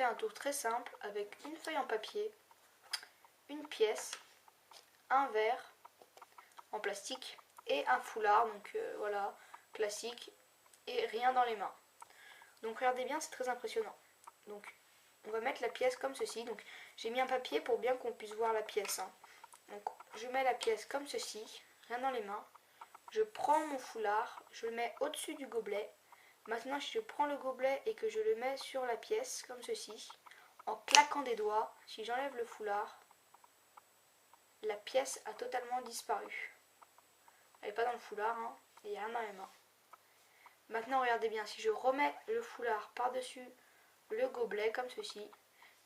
présenter un tour très simple avec une feuille en papier, une pièce, un verre en plastique et un foulard, donc voilà, classique, et rien dans les mains. Donc regardez bien, c'est très impressionnant. Donc on va mettre la pièce comme ceci. Donc j'ai mis un papier pour bien qu'on puisse voir la pièce, hein. Donc je mets la pièce comme ceci, rien dans les mains. Je prends mon foulard, je le mets au-dessus du gobelet. Maintenant, si je prends le gobelet et que je le mets sur la pièce, comme ceci, en claquant des doigts, si j'enlève le foulard, la pièce a totalement disparu. Elle n'est pas dans le foulard, hein, et il n'y a rien dans les mains. Maintenant, regardez bien, si je remets le foulard par-dessus le gobelet, comme ceci,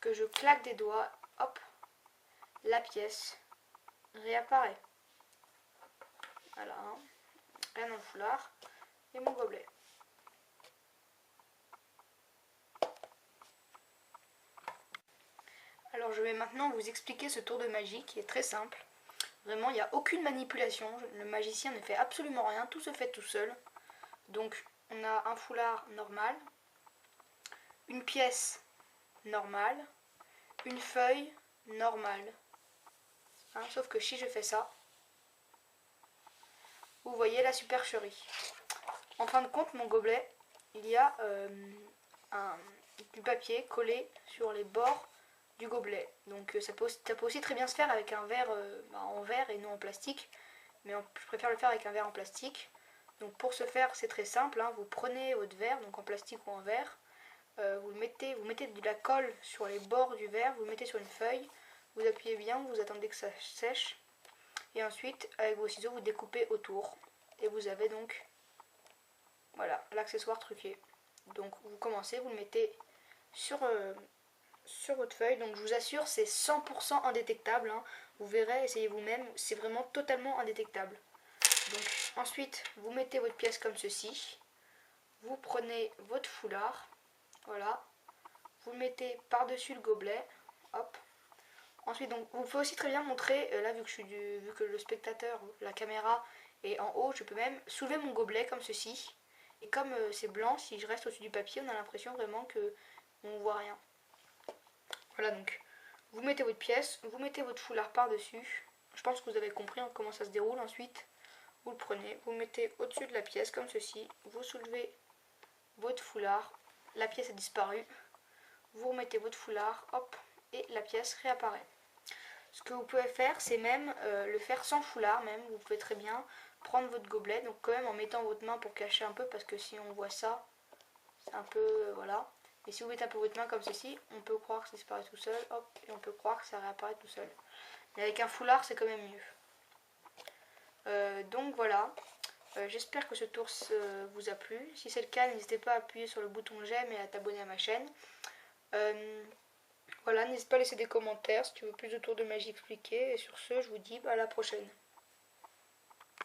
que je claque des doigts, hop, la pièce réapparaît. Voilà, hein, rien dans le foulard, et mon gobelet. Alors je vais maintenant vous expliquer ce tour de magie qui est très simple. Vraiment, il n'y a aucune manipulation, le magicien ne fait absolument rien, tout se fait tout seul. Donc on a un foulard normal, une pièce normale, une feuille normale. Hein, sauf que si je fais ça, vous voyez la supercherie. En fin de compte, mon gobelet, il y a du papier collé sur les bords du gobelet. Donc ça peut aussi très bien se faire avec un verre en verre et non en plastique. Mais je préfère le faire avec un verre en plastique. Donc pour ce faire, c'est très simple, hein. Vous prenez votre verre, donc en plastique ou en verre. Vous mettez de la colle sur les bords du verre, vous le mettez sur une feuille. Vous appuyez bien, vous attendez que ça sèche. Et ensuite, avec vos ciseaux, vous découpez autour. Et vous avez donc, voilà, l'accessoire truqué. Donc vous commencez, vous le mettez sur votre feuille. Donc je vous assure, c'est 100% indétectable, hein. Vous verrez, essayez vous-même, c'est vraiment totalement indétectable. Donc ensuite, vous mettez votre pièce comme ceci. Vous prenez votre foulard, voilà. Vous le mettez par-dessus le gobelet, hop. Ensuite, donc, vous pouvez aussi très bien montrer, là vu que le spectateur, la caméra est en haut, je peux même soulever mon gobelet comme ceci. Et comme c'est blanc, si je reste au-dessus du papier, on a l'impression vraiment que on ne voit rien. Voilà, donc vous mettez votre pièce, vous mettez votre foulard par-dessus. Je pense que vous avez compris comment ça se déroule. Ensuite, vous le prenez, vous le mettez au-dessus de la pièce comme ceci. Vous soulevez votre foulard, la pièce a disparu. Vous remettez votre foulard, hop, et la pièce réapparaît. Ce que vous pouvez faire, c'est même le faire sans foulard, même. Vous pouvez très bien prendre votre gobelet, donc quand même en mettant votre main pour cacher un peu, parce que si on voit ça, c'est un peu, voilà. Et si vous mettez un peu votre main comme ceci, on peut croire que ça disparaît tout seul, hop, et on peut croire que ça réapparaît tout seul. Mais avec un foulard, c'est quand même mieux. Donc voilà, j'espère que ce tour vous a plu. Si c'est le cas, n'hésitez pas à appuyer sur le bouton j'aime et à t'abonner à ma chaîne. Voilà, n'hésite pas à laisser des commentaires si tu veux plus de tours de magie expliqués. Et sur ce, je vous dis à la prochaine.